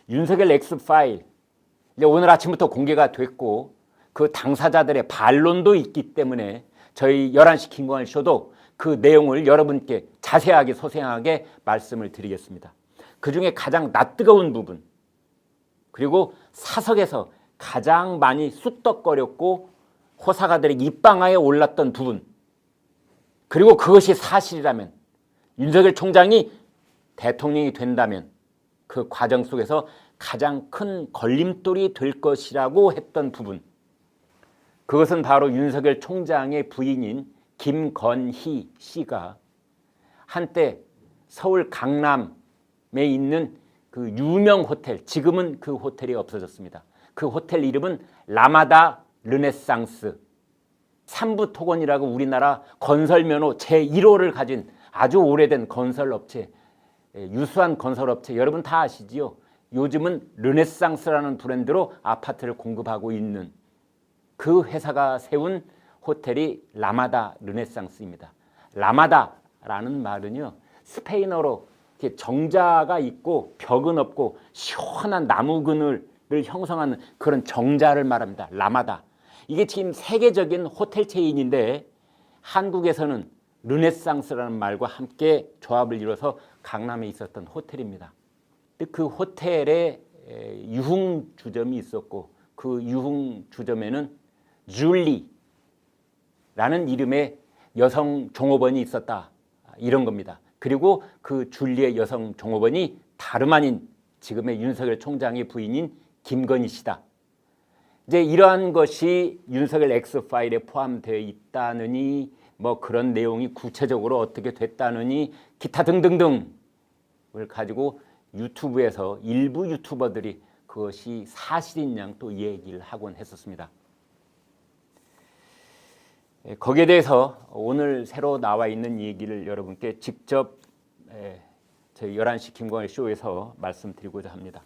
윤석열 X파일 이제 오늘 아침부터 공개가 됐고 그 당사자들의 반론도 있기 때문에 저희 11시 김광일 쇼도 그 내용을 여러분께 자세하게 소생하게 말씀을 드리겠습니다. 그중에 가장 낯뜨거운 부분, 그리고 사석에서 가장 많이 쑥덕거렸고 호사가들의 입방아에 올랐던 부분, 그리고 그것이 사실이라면, 윤석열 총장이 대통령이 된다면 그 과정 속에서 가장 큰 걸림돌이 될 것이라고 했던 부분, 그것은 바로 윤석열 총장의 부인인 김건희 씨가 한때 서울 강남에 있는 그 유명 호텔, 지금은 그 호텔이 없어졌습니다. 그 호텔 이름은 라마다 르네상스, 삼부토건이라고 우리나라 건설면허 제1호를 가진 아주 오래된 건설업체, 유수한 건설업체, 여러분 다 아시지요? 요즘은 르네상스라는 브랜드로 아파트를 공급하고 있는 그 회사가 세운 호텔이 라마다 르네상스입니다. 라마다라는 말은요, 스페인어로 이렇게 정자가 있고 벽은 없고 시원한 나무 그늘을 형성하는 그런 정자를 말합니다. 라마다. 이게 지금 세계적인 호텔 체인인데 한국에서는 르네상스라는 말과 함께 조합을 이뤄서 강남에 있었던 호텔입니다. 그 호텔에 유흥주점이 있었고 그 유흥주점에는 줄리라는 이름의 여성 종업원이 있었다, 이런 겁니다. 그리고 그 줄리의 여성 종업원이 다름 아닌 지금의 윤석열 총장의 부인인 김건희 씨다. 이제 이러한 것이 윤석열 X파일에 포함되어 있다느니 뭐 그런 내용이 구체적으로 어떻게 됐다느니 기타 등등등을 가지고 유튜브에서 일부 유튜버들이 그것이 사실인 양 또 얘기를 하곤 했었습니다. 거기에 대해서 오늘 새로 나와 있는 얘기를 여러분께 직접 저희 11시 김광일 쇼에서 말씀드리고자 합니다.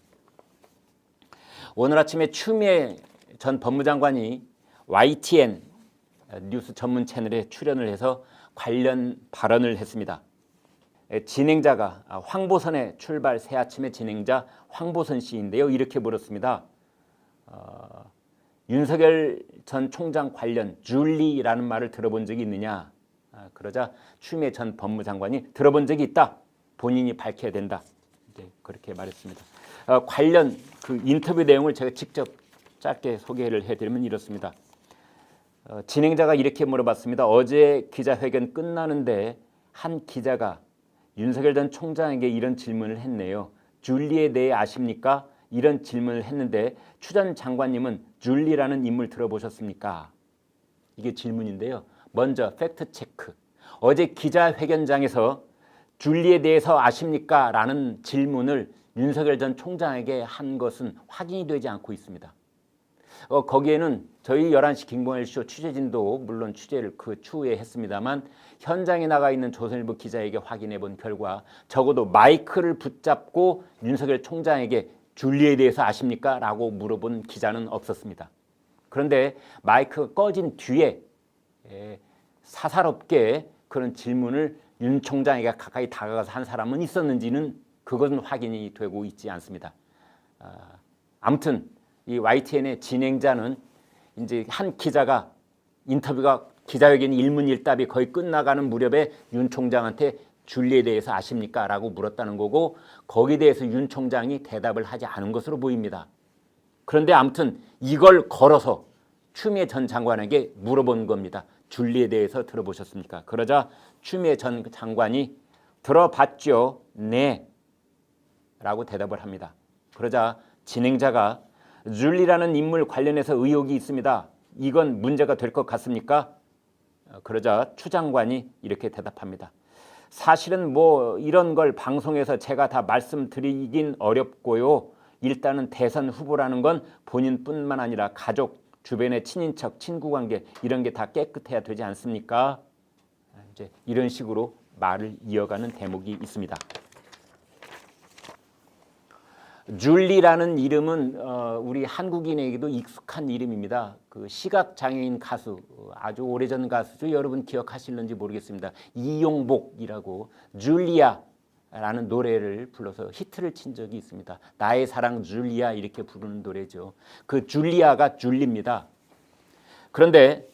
오늘 아침에 추미애 전 법무장관이 YTN 뉴스 전문 채널에 출연을 해서 관련 발언을 했습니다. 진행자가 황보선의 출발 새아침의 진행자 황보선 씨인데요. 이렇게 물었습니다. 윤석열 전 총장 관련 줄리라는 말을 들어본 적이 있느냐? 그러자 추미애 전 법무장관이 들어본 적이 있다. 본인이 밝혀야 된다. 이제 그렇게 말했습니다. 관련 그 인터뷰 내용을 제가 직접 짧게 소개를 해드리면 이렇습니다. 진행자가 이렇게 물어봤습니다. 어제 기자회견 끝나는데 한 기자가 윤석열 전 총장에게 이런 질문을 했네요. 줄리에 대해 아십니까? 이런 질문을 했는데 추 전 장관님은 줄리라는 인물 들어보셨습니까? 이게 질문인데요. 먼저 팩트 체크. 어제 기자회견장에서 줄리에 대해서 아십니까? 라는 질문을 윤석열 전 총장에게 한 것은 확인이 되지 않고 있습니다. 거기에는 저희 11시 김광일 쇼 취재진도 물론 취재를 그 추후에 했습니다만 현장에 나가 있는 조선일보 기자에게 확인해 본 결과 적어도 마이크를 붙잡고 윤석열 총장에게 줄리에 대해서 아십니까? 라고 물어본 기자는 없었습니다. 그런데 마이크가 꺼진 뒤에 사사롭게 그런 질문을 윤 총장에게 가까이 다가가서 한 사람은 있었는지는 그것은 확인이 되고 있지 않습니다. 아무튼 이 YTN의 진행자는 이제 한 기자가 인터뷰가 기자회견 일문일답이 거의 끝나가는 무렵에 윤 총장한테 줄리에 대해서 아십니까? 라고 물었다는 거고 거기에 대해서 윤 총장이 대답을 하지 않은 것으로 보입니다. 그런데 아무튼 이걸 걸어서 추미애 전 장관에게 물어본 겁니다. 줄리에 대해서 들어보셨습니까? 그러자 추미애 전 장관이 들어봤죠. 네. 라고 대답을 합니다. 그러자 진행자가 줄리라는 인물 관련해서 의혹이 있습니다. 이건 문제가 될 것 같습니까? 그러자 추 장관이 이렇게 대답합니다. 사실은 뭐 이런 걸 방송에서 제가 다 말씀드리긴 어렵고요. 일단은 대선 후보라는 건 본인뿐만 아니라 가족, 주변의 친인척, 친구관계 이런 게 다 깨끗해야 되지 않습니까? 이제 이런 식으로 말을 이어가는 대목이 있습니다. 줄리라는 이름은 우리 한국인에게도 익숙한 이름입니다. 그 시각장애인 가수, 아주 오래전 가수죠. 여러분 기억하실는지 모르겠습니다. 이용복이라고 줄리아 라는 노래를 불러서 히트를 친 적이 있습니다. 나의 사랑 줄리아 이렇게 부르는 노래죠. 그 줄리아가 줄리입니다. 그런데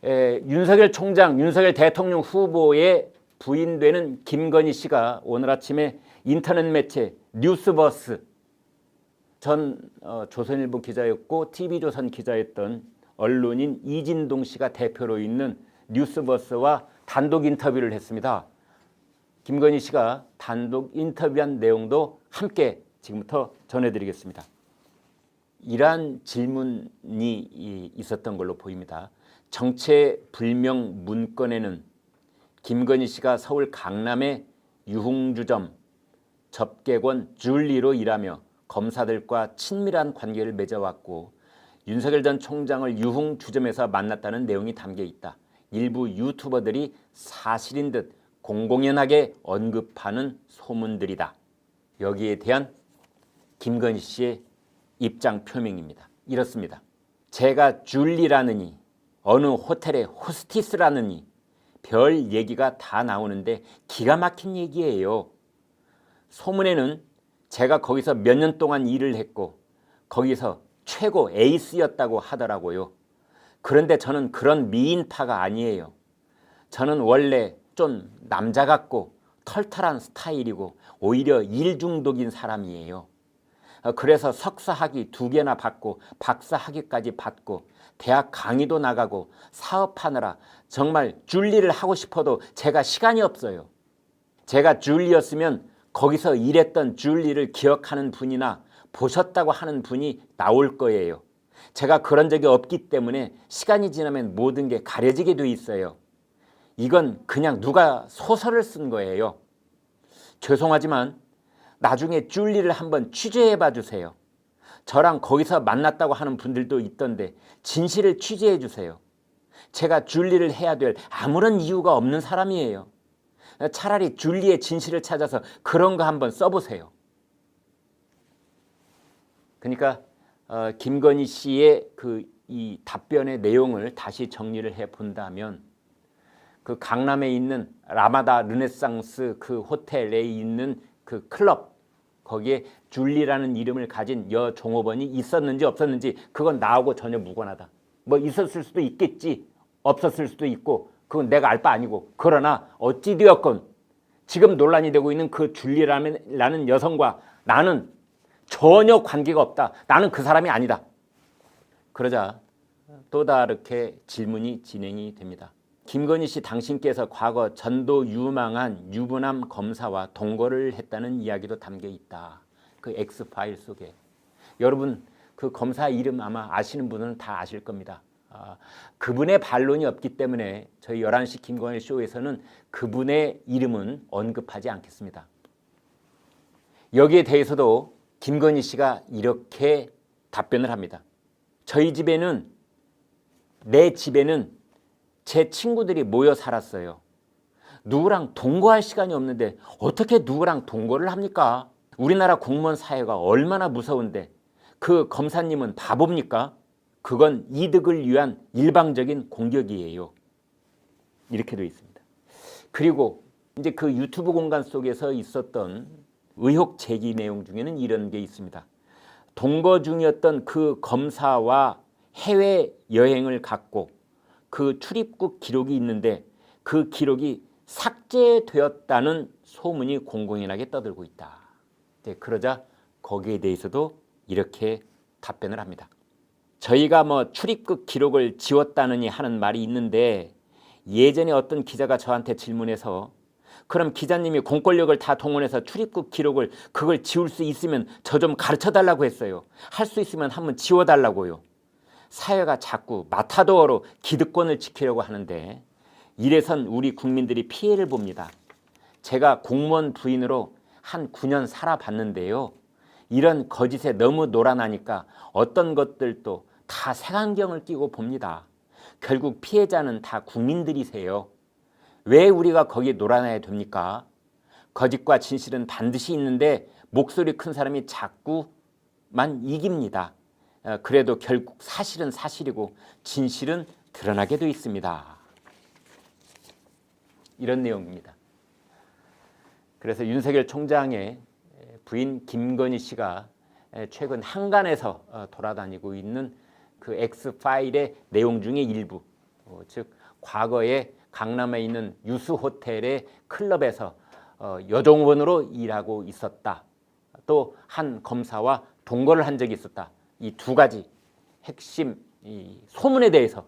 윤석열 총장, 윤석열 대통령 후보의 부인되는 김건희 씨가 오늘 아침에 인터넷 매체 뉴스버스 전 조선일보 기자였고 TV조선 기자였던 언론인 이진동 씨가 대표로 있는 뉴스버스와 단독 인터뷰를 했습니다. 김건희 씨가 단독 인터뷰한 내용도 함께 지금부터 전해드리겠습니다. 이러한 질문이 있었던 걸로 보입니다. 정체불명 문건에는 김건희 씨가 서울 강남의 유흥주점 접객원 줄리로 일하며 검사들과 친밀한 관계를 맺어왔고 윤석열 전 총장을 유흥주점에서 만났다는 내용이 담겨 있다. 일부 유튜버들이 사실인 듯 공공연하게 언급하는 소문들이다. 여기에 대한 김건희 씨의 입장 표명입니다. 이렇습니다. 제가 줄리라느니 어느 호텔의 호스티스라느니 별 얘기가 다 나오는데 기가 막힌 얘기예요. 소문에는 제가 거기서 몇 년 동안 일을 했고 거기서 최고 에이스였다고 하더라고요. 그런데 저는 그런 미인파가 아니에요. 저는 원래 좀 남자 같고 털털한 스타일이고 오히려 일 중독인 사람이에요. 그래서 석사 학위 2개나 받고 박사 학위까지 받고 대학 강의도 나가고 사업하느라 정말 줄리를 하고 싶어도 제가 시간이 없어요. 제가 줄리였으면 거기서 일했던 줄리를 기억하는 분이나 보셨다고 하는 분이 나올 거예요. 제가 그런 적이 없기 때문에 시간이 지나면 모든 게 가려지게 돼 있어요. 이건 그냥 누가 소설을 쓴 거예요. 죄송하지만 나중에 줄리를 한번 취재해 봐 주세요. 저랑 거기서 만났다고 하는 분들도 있던데 진실을 취재해 주세요. 제가 줄리를 해야 될 아무런 이유가 없는 사람이에요. 차라리 줄리의 진실을 찾아서 그런 거 한번 써보세요. 그러니까 김건희 씨의 이 답변의 내용을 다시 정리를 해 본다면 그 강남에 있는 라마다 르네상스 그 호텔에 있는 그 클럽 거기에 줄리라는 이름을 가진 여 종업원이 있었는지 없었는지 그건 나하고 전혀 무관하다. 뭐 있었을 수도 있겠지, 없었을 수도 있고 그건 내가 알 바 아니고 그러나 어찌 되었건 지금 논란이 되고 있는 그 줄리라는 여성과 나는 전혀 관계가 없다. 나는 그 사람이 아니다. 그러자 또 다르게 질문이 진행이 됩니다. 김건희 씨 당신께서 과거 전도 유망한 유부남 검사와 동거를 했다는 이야기도 담겨 있다. 그 X파일 속에. 여러분 그 검사 이름 아마 아시는 분은 다 아실 겁니다. 그분의 반론이 없기 때문에 저희 11시 김건희 쇼에서는 그분의 이름은 언급하지 않겠습니다. 여기에 대해서도 김건희 씨가 이렇게 답변을 합니다. 저희 집에는 내 집에는 제 친구들이 모여 살았어요. 누구랑 동거할 시간이 없는데 어떻게 누구랑 동거를 합니까? 우리나라 공무원 사회가 얼마나 무서운데 그 검사님은 바보입니까? 그건 이득을 위한 일방적인 공격이에요. 이렇게 되어 있습니다. 그리고 이제 그 유튜브 공간 속에서 있었던 의혹 제기 내용 중에는 이런 게 있습니다. 동거 중이었던 그 검사와 해외 여행을 갔고 그 출입국 기록이 있는데 그 기록이 삭제되었다는 소문이 공공연하게 떠들고 있다. 그러자 거기에 대해서도 이렇게 답변을 합니다. 저희가 뭐 출입국 기록을 지웠다느니 하는 말이 있는데 예전에 어떤 기자가 저한테 질문해서 그럼 기자님이 공권력을 다 동원해서 출입국 기록을 그걸 지울 수 있으면 저 좀 가르쳐 달라고 했어요. 할 수 있으면 한번 지워달라고요. 사회가 자꾸 마타도어로 기득권을 지키려고 하는데 이래선 우리 국민들이 피해를 봅니다. 제가 공무원 부인으로 한 9년 살아봤는데요. 이런 거짓에 너무 놀아나니까 어떤 것들도 다 색안경을 끼고 봅니다. 결국 피해자는 다 국민들이세요. 왜 우리가 거기에 놀아나야 됩니까? 거짓과 진실은 반드시 있는데 목소리 큰 사람이 자꾸만 이깁니다. 그래도 결국 사실은 사실이고 진실은 드러나게 돼 있습니다. 이런 내용입니다. 그래서 윤석열 총장의 부인 김건희 씨가 최근 한간에서 돌아다니고 있는 그 X파일의 내용 중에 일부, 즉 과거에 강남에 있는 유수 호텔의 클럽에서 여종원으로 일하고 있었다. 또 한 검사와 동거를 한 적이 있었다. 이 두 가지 핵심 이 소문에 대해서,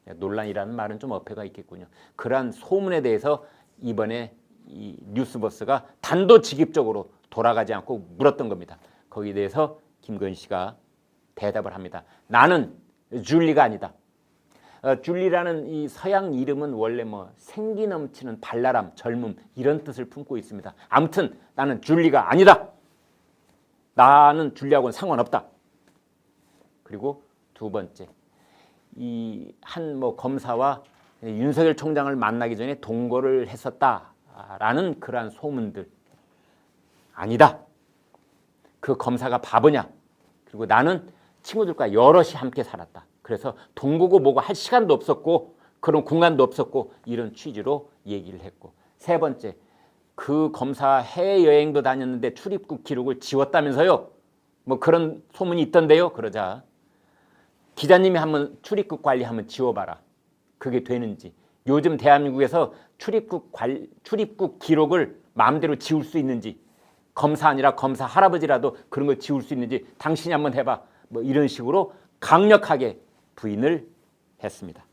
논란이라는 말은 좀 어폐가 있겠군요. 그러한 소문에 대해서 이번에 이 뉴스버스가 단도직입적으로 돌아가지 않고 물었던 겁니다. 거기에 대해서 김건희 씨가 대답을 합니다. 나는 줄리가 아니다. 줄리라는 이 서양 이름은 원래 뭐 생기 넘치는 발랄함, 젊음 이런 뜻을 품고 있습니다. 아무튼 나는 줄리가 아니다. 나는 줄리하고는 상관없다. 그리고 두 번째, 이 한 뭐 검사와 윤석열 총장을 만나기 전에 동거를 했었다라는 그러한 소문들 아니다. 그 검사가 바보냐. 그리고 나는 친구들과 여럿이 함께 살았다. 그래서 동거고 뭐고 할 시간도 없었고 그런 공간도 없었고 이런 취지로 얘기를 했고, 세 번째, 그 검사 해외여행도 다녔는데 출입국 기록을 지웠다면서요. 뭐 그런 소문이 있던데요. 그러자 기자님이 한번 출입국 관리 한번 지워봐라. 그게 되는지. 요즘 대한민국에서 출입국 기록을 마음대로 지울 수 있는지, 검사 아니라 검사 할아버지라도 그런 걸 지울 수 있는지 당신이 한번 해봐. 뭐 이런 식으로 강력하게 부인을 했습니다.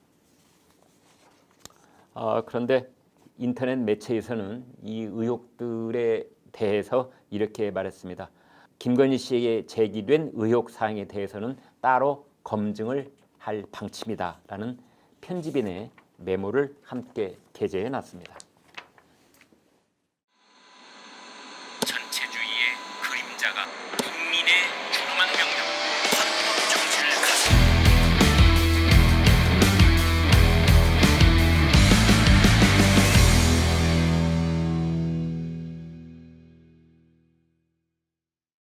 그런데 인터넷 매체에서는 이 의혹들에 대해서 이렇게 말했습니다. 김건희 씨에게 제기된 의혹 사항에 대해서는 따로 검증을 할 방침이다 라는 편집인의 메모를 함께 게재해 놨습니다. 전체주의의 그림자가